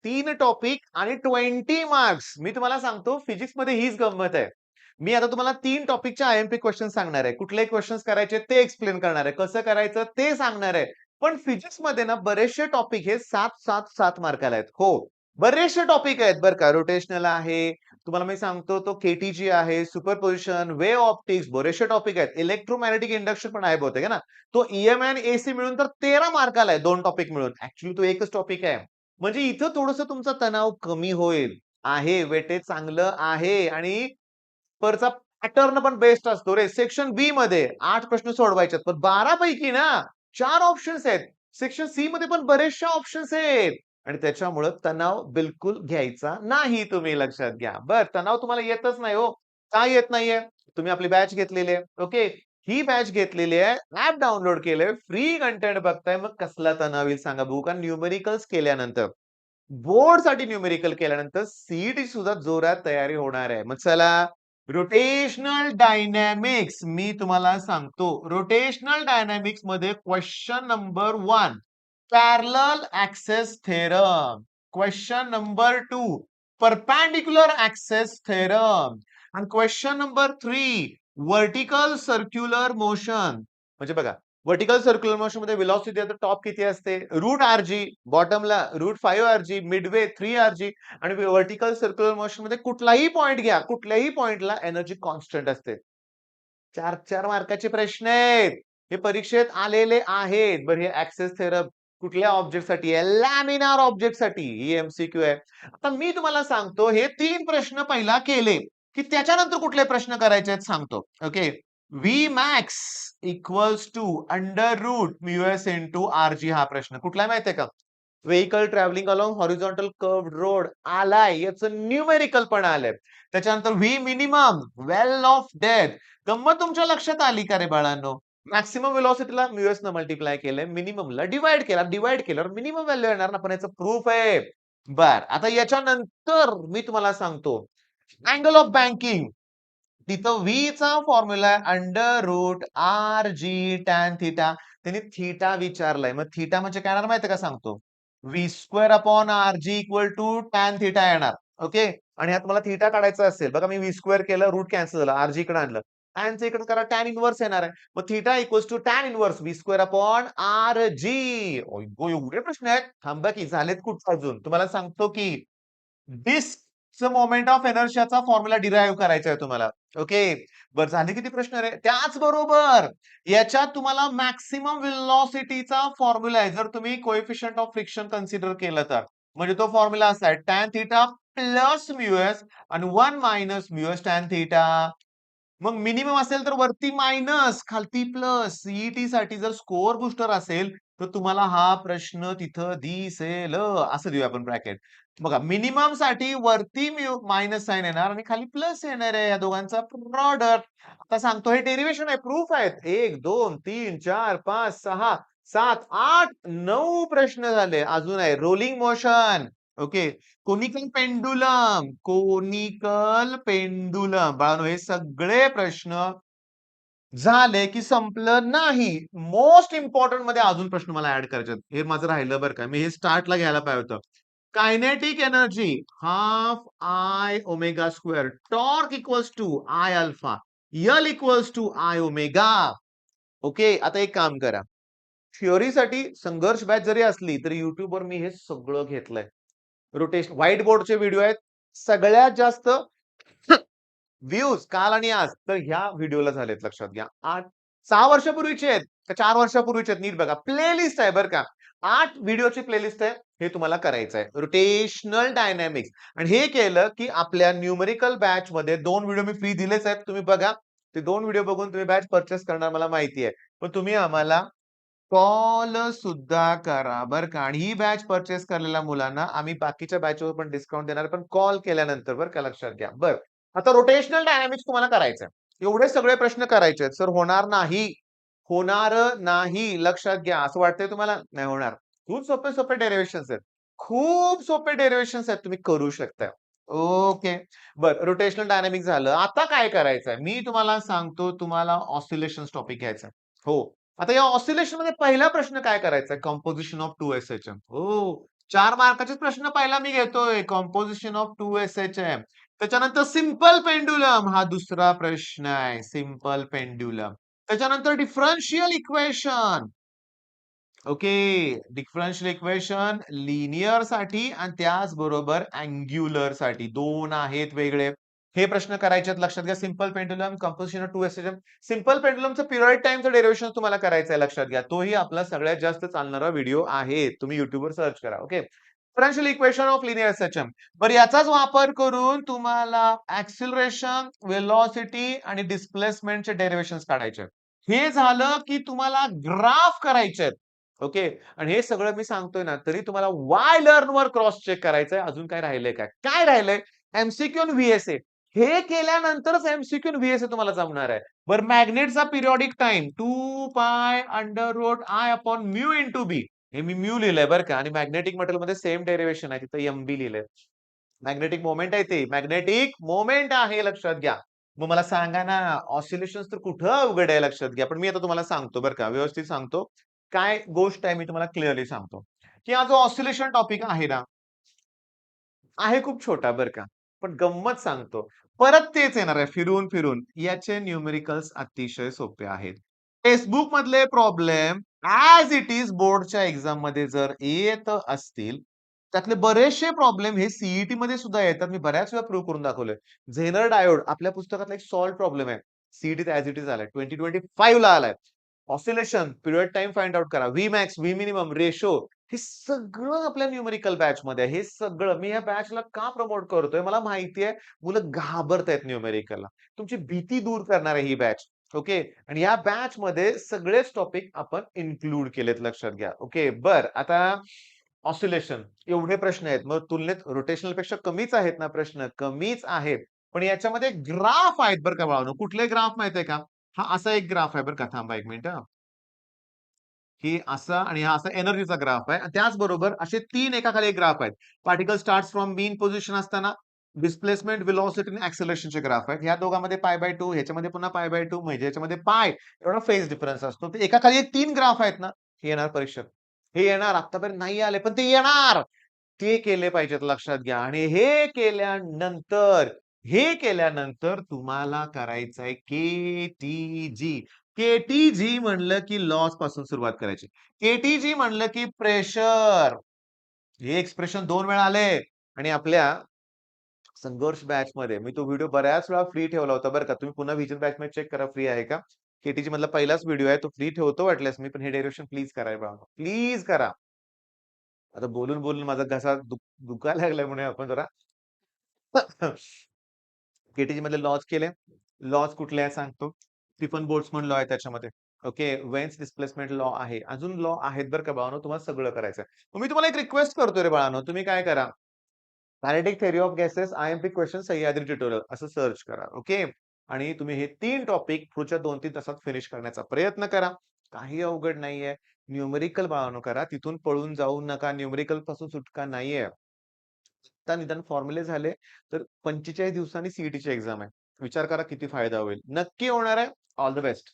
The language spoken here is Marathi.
3 टॉपिक आणि 20 मार्क्स. मी तुम्हाला सांगतो फिजिक्समध्ये हीच गंमत आहे. मी आता तुम्हाला 3 टॉपिकचे आय-एम-पी क्वेशन्स सांगणार आहे. कुठले क्वेशन्स करायचे ते एक्सप्लेन करणार आहे. कसं करायचं ते सांगणार आहे. पण फिजिक्समध्ये ना बरेचसे टॉपिक हे 7, 7, 7 मार्काला आहेत. हो. बरेचसे टॉपिक आहेत बरं का. रोटेशनल आहे. तुम्हाला मी सांगतो तो केटीजी आहे, सुपरपोजिशन, वेव्ह ऑप्टिक्स बरेचसे टॉपिक आहेत. इलेक्ट्रोमॅग्नेटिक इंडक्शन पण आहे बहुतेक आहे ना. तो ईएमआय आणि एसी मिळून तर 13 मार्काला आहे 2 टॉपिक मिळून. ॲक्चुअली तो एकच टॉपिक आहे. म्हणजे इथं थोडंसं तुमचा तणाव कमी होईल. आहे, वेटेज चांगलं आहे आणि वरचा पॅटर्न पण बेस्ट असतो रे. सेक्शन बी मध्ये 8 प्रश्न सोडवायचे पण 12 पैकी ना 4 ऑप्शन्स आहेत. सेक्शन सी मध्ये पण बरेचसे ऑप्शन्स आहेत आणि त्याच्यामुळे तणाव बिलकुल घ्यायचा नाही तुम्ही लक्षात घ्या. तणाव तुम्हाला येतच नाही हो. का येत नाहीये? तुम्ही आपली बॅच घेतलेली आहे. ओके. ही बॅच घेतलेली आहे. ॲप डाउनलोड केलंय. फ्री कंटेंट बघताय. मग कसला तणाव येईल सांगा बघू? कारण न्यूमेरिकल्स केल्यानंतर, बोर्डसाठी न्यूमेरिकल केल्यानंतर सीईटी सुद्धा जोरात तयारी होणार आहे. मग चला रोटेशनल डायनॅमिक्स मी तुम्हाला सांगतो. रोटेशनल डायनॅमिक्स मध्ये question number 1 parallel axes theorem. Question number 2 perpendicular axes theorem. आणि question number 3 vertical circular motion. म्हणजे बघा व्हर्टिकल सर्क्युलर मोशन मध्ये वेलॉसिटी आता टॉप किती असते? रूट आर जी, बॉटमला root 5 r g, midway 3 r g आणि व्हर्टिकल सर्क्युलर मोशन मध्ये कुठलाही पॉइंट घ्या, कुठल्याही पॉइंटला एनर्जी कॉन्स्टंट असते. 4-4 मार्काचे प्रश्न आहेत. हे परीक्षेत आलेले आहेत. बरं हे ऍक्सेस थेरम कुठल्या ऑब्जेक्टसाठी आहे? लॅमिनार ऑब्जेक्टसाठी. ही एमसीक्यू आहे. आता मी तुम्हाला सांगतो हे 3 प्रश्न पहिला केले, की त्याच्यानंतर कुठले प्रश्न करायचे आहेत सांगतो. Okay. V max equals to under root mu s into r g हा प्रश्न कुठला आहे माहितीये का? Vehicle travelling along horizontal curved road आलाय. याचं न्यूमेरिकल पण आलंय. त्याच्यानंतर v minimum well of death. गंमत तुमच्या लक्षात आली का रे बाळांनो? मॅक्सिमम व्हेलॉसिटीला म्यूएस न मल्टिप्लाय केलंय, मिनिममला डिव्हाइड केल्यावर मिनिमम व्हॅल्यू येणार ना, पण याचं प्रूफ आहे. आता याच्यानंतर मी तुम्हाला सांगतो अँगल ऑफ बँकिंग. तिथं V चा फॉर्म्युला आहे under root r g tan theta. त्यांनी थिटा विचारलाय. मग थिटा म्हणजे काय येणार माहितीये का सांगतो? V square upon r g equal to tan theta येणार. ओके. आणि ह्यात मला थिटा काढायचा असेल बघा मी व्ही स्क्वेअर केलं रूट कॅन्सल झालं आर जी इकडे आणलं. टॅनचं इकडे करा टॅन इनव्हर्स येणार आहे. मग theta equals to tan inverse v square upon r g. एवढे प्रश्न आहेत. थांबा की झालेत कुठं अजून? तुम्हाला सांगतो की डिस्कचं मोमेंट ऑफ इनर्शियाचा फॉर्म्युला डिराईव्ह करायचा आहे तुम्हाला. ओके. बरं झाले किती प्रश्न रे? त्याचबरोबर याच्यात तुम्हाला मॅक्सिमम व्हेलॉसिटीचा फॉर्म्युला आहे. जर तुम्ही कोएफिशियंट ऑफ फ्रिक्शन कन्सिडर केलं तर. म्हणजे तो फॉर्म्युला असा आहे tan theta plus mu s आणि 1 minus mu s tan theta. मग मिनिमम असेल तर वरती मायनस खालती प्लस. सीईटी साठी जर स्कोअर बुस्टर असेल तर तुम्हाला हा प्रश्न तिथं दिसेल. असं देऊया आपण ब्रॅकेट. बघा मिनिमम साठी वरती मायनस साइन येणार आणि खाली प्लस येणार आहे. या दोघांचा प्रॉडक्ट. आता सांगतो हे डेरिव्हेशन आहे, प्रूफ आहेत. 1, 2, 3, 4, 5, 6, 7, 8, 9 प्रश्न झाले. अजून आहे rolling motion. Okay. Conical pendulum बाळांनो हे सगळे प्रश्न झाले की संपलं नाही. मोस्ट इम्पॉर्टंट मध्ये अजून प्रश्न मला ऍड करायचे आहेत. हे माझं राहिलं बरं का. मी हे स्टार्टला घ्यायला पाहिजे होतं. Kinetic energy half I omega square torque equals to I alpha L equals to I omega. Okay. आता एक काम करा. थिअरीसाठी संघर्ष बॅच जरी असली तरी युट्यूबवर मी हे सगळं घेतलंय. रोटेशन व्हाईट बोर्डचे व्हिडिओ आहेत. सगळ्यात जास्त व्ह्यूज काल आणि आज तर ह्या व्हिडिओला झालेत लक्षात घ्या. 6 वर्षापूर्वीचे आहेत का 4 वर्षापूर्वीचे आहेत नीट बघा. प्लेलिस्ट आहे बरं का. 8 व्हिडिओची प्लेलिस्ट आहे. हे तुम्हाला करायचं आहे. रोटेशनल डायनॅमिक्स आणि हे केलं की आपल्या न्यूमेरिकल बॅच मध्ये 2 व्हिडिओ मी फ्री दिलेच आहेत. तुम्ही बघा. ते 2 व्हिडिओ बघून तुम्ही बॅच परचेस करणार मला माहिती आहे. पण तुम्ही आम्हाला कॉल सुद्धा करा बरं का. आणि ही बॅच परचेस केलेल्या मुलांना आम्ही बाकीच्या बॅचवर पण डिस्काउंट देणार पण कॉल केल्यानंतर बरं का लक्षात घ्या. बरं. आता रोटेशनल डायनॅमिक्स तुम्हाला करायचंय. एवढे सगळे प्रश्न करायचे आहेत. सर होणार नाही. होणार नाही. लक्षात घ्या. असं वाटतंय तुम्हाला? नाही होणार. खूप सोपे डेरिव्हेशन्स आहेत. खूप सोपे डेरिव्हेशन्स आहेत. तुम्ही करू शकता. ओके. बरं रोटेशनल डायनॅमिक्स झालं. आता काय करायचंय? मी तुम्हाला सांगतो तुम्हाला ऑसिलेशन्स टॉपिक घ्यायचा. हो. आता या ऑसिलेशन मध्ये पहिला प्रश्न काय करायचा? Composition of 2 SHM. हो. 4 मार्काचेच प्रश्न पहिला मी घेतोय. कंपोझिशन ऑफ 2 SHM. त्याच्यानंतर सिंपल पेंड्युलम हा दुसरा प्रश्न आहे. Simple pendulum. त्याच्यानंतर differential equation. Okay. Differential equation linear साठी आणि त्याचबरोबर अँग्युलर साठी 2 आहेत वेगळे. हे प्रश्न करायचे आहेत लक्षात घ्या. Simple pendulum, composition of 2 SHM. Simple पेंडुलमचं पिरियड टाईमचं डेरिव्हेशन तुम्हाला करायचं आहे लक्षात घ्या. तोही आपला सगळ्यात जास्त चालणारा व्हिडिओ आहे. तुम्ही YouTubeवर सर्च करा. Okay. Differential equation of linear SHM. बरं याचाच वापर करून तुम्हाला ॲक्सिलरेशन, व्हेलॉसिटी आणि डिस्प्लेसमेंटचे डेरिव्हेशन्स काढायचे आहेत. हे झालं की तुम्हाला ग्राफ करायचे आहेत. ओके. आणि हे सगळं मी सांगतोय ना, तरी तुम्हाला वाय लर्नवर क्रॉस चेक करायचंय. अजून काय राहिलंय काय? काय राहिलंय? एमसीक्यू आणि व्हीएसए. हे केल्यानंतरच एमसीक्यू आणि व्हीएसए तुम्हाला जमणार आहे. बरं मॅग्नेटचा periodic time 2 pi under root I upon mu into B. हे मी म्यू लिहिलंय बरं का आणि मॅग्नेटिक मटेरियलमध्ये सेम डेरिव्हेशन आहे. तिथं एमबी लिहिलंय. मॅग्नेटिक मोमेंट आहे ते. मॅग्नेटिक मोमेंट आहे लक्षात घ्या. मग मला सांगा ना, ऑसिलेशन्स तर कुठं अवघड आहे लक्षात घ्या. पण मी आता तुम्हाला सांगतो बरं का, व्यवस्थित सांगतो. काय गोष्ट आहे मी तुम्हाला क्लिअरली सांगतो, की हा जो ऑसिलेशन टॉपिक आहे ना, आहे खूप छोटा बरं का. पण गंमत सांगतो. परत तेच येणार आहे फिरून-फिरून. याचे न्यूमेरिकल्स अतिशय सोपे आहेत. टेक्स्टबुक मधले प्रॉब्लेम ॲज इट इज बोर्डच्या एक्झाममध्ये जर येत असतील, त्यातले बरेचसे प्रॉब्लेम हे सीईटी मध्ये सुद्धा येतात. मी बऱ्याच वेळा प्रूव्ह करून दाखवलंय. झेनर डायोड आपल्या पुस्तकातला एक सॉल्व्ह प्रॉब्लेम आहे. सीईटीत ॲज इट इज आलाय. 2025 ला आलाय. Oscillation, period time find out करा. V max, V minimum, ratio हे सगळं आपल्या न्यूमेरिकल बॅचमध्ये आहे. हे सगळं मी या बॅचला का प्रमोट करतोय? मला माहिती आहे मुलं घाबरतायत न्यूमेरिकलला. तुमची भीती दूर करणार आहे ही बॅच. ओके. आणि या बॅचमध्ये सगळेच टॉपिक आपण इन्क्लूड केलेत लक्षात घ्या. ओके. बरं आता ऑसिलेशन एवढे प्रश्न आहेत. मग तुलनेत रोटेशनल पेक्षा कमीच आहेत ना प्रश्न? कमीच आहेत. पण याच्यामध्ये ग्राफ आहेत बरं का बाळांनो. कुठले ग्राफ माहिती आहे का? हा असा एक ग्राफ आहे बरं का. थांबा 1 मिनिट की असा आणि हा असा एनर्जीचा ग्राफ आहे. आणि त्याचबरोबर असे 3 एकाखाली एक ग्राफ आहेत. Particle starts from mean position असताना डिस्प्लेसमेंट, व्हेलॉसिटी आणि एक्सेलरेशनचे ग्राफ आहेत. ह्या दोघांमध्ये π/2 ह्याच्यामध्ये पुन्हा π/2 म्हणजे ह्याच्यामध्ये पाय एवढा फेज डिफरन्स असतो. तर एकाखाली एक 3 ग्राफ आहेत ना, हे येणार परीक्षेत. हे येणार आत्तापर्यंत नाही आले, पण ते येणार. ते केले पाहिजेत लक्षात घ्या आणि हे केल्यानंतर तुम्हाला करायचंय केटीजी. केटीजी म्हणलं की लॉस पासून सुरुवात करायची. केटीजी म्हणलं की प्रेशर. हे एक्सप्रेशन 2 वेळा आले आणि आपल्या संघर्ष बॅचमध्ये मी तो व्हिडिओ बऱ्याच वेळा फ्री ठेवला होता बरं का. तुम्ही पुन्हा व्हिजन बॅचमध्ये चेक करा फ्री आहे का? केटीजी मधला पहिलाच व्हिडिओ आहे. तो फ्री ठेवतो वाटल्यास मी, पण हे डेरिव्हेशन प्लीज करा बाळांनो. प्लीज करा. आता बोलून माझा घसा दुखायला लागलाय म्हणून आपण जरा केटीजी मधले लॉज केले. लॉज कुठले आहेत सांगतो. स्टीफन बोल्ट्झमन लॉ आहे त्याच्यामध्ये. ओके. वेन्स डिस्प्लेसमेंट लॉ आहे. अजून लॉ आहेत बरं का बाळांनो. तुम्हाला सगळं करायचंय. मग मी तुम्हाला एक रिक्वेस्ट करतोय रे बाळांनो. तुम्ही काय करा. पॅराडिक theory of gases IMP question Sahyadri tutorial असं सर्च करा. ओके. आणि तुम्ही हे 3 टॉपिक पुढच्या 2-3 तासात फिनिश करण्याचा प्रयत्न करा. काही अवघड नाहीये. न्यूमेरिकल बाळांनो करा. तिथून पळून जाऊ नका. न्यूमेरिकल पासून सुटका नाहीये. आता निदान फॉर्म्युले झाले, तर 45 दिवसांनी सीईटीची एक्झाम आहे. विचार करा किती फायदा होईल. नक्की होणार आहे. All the best.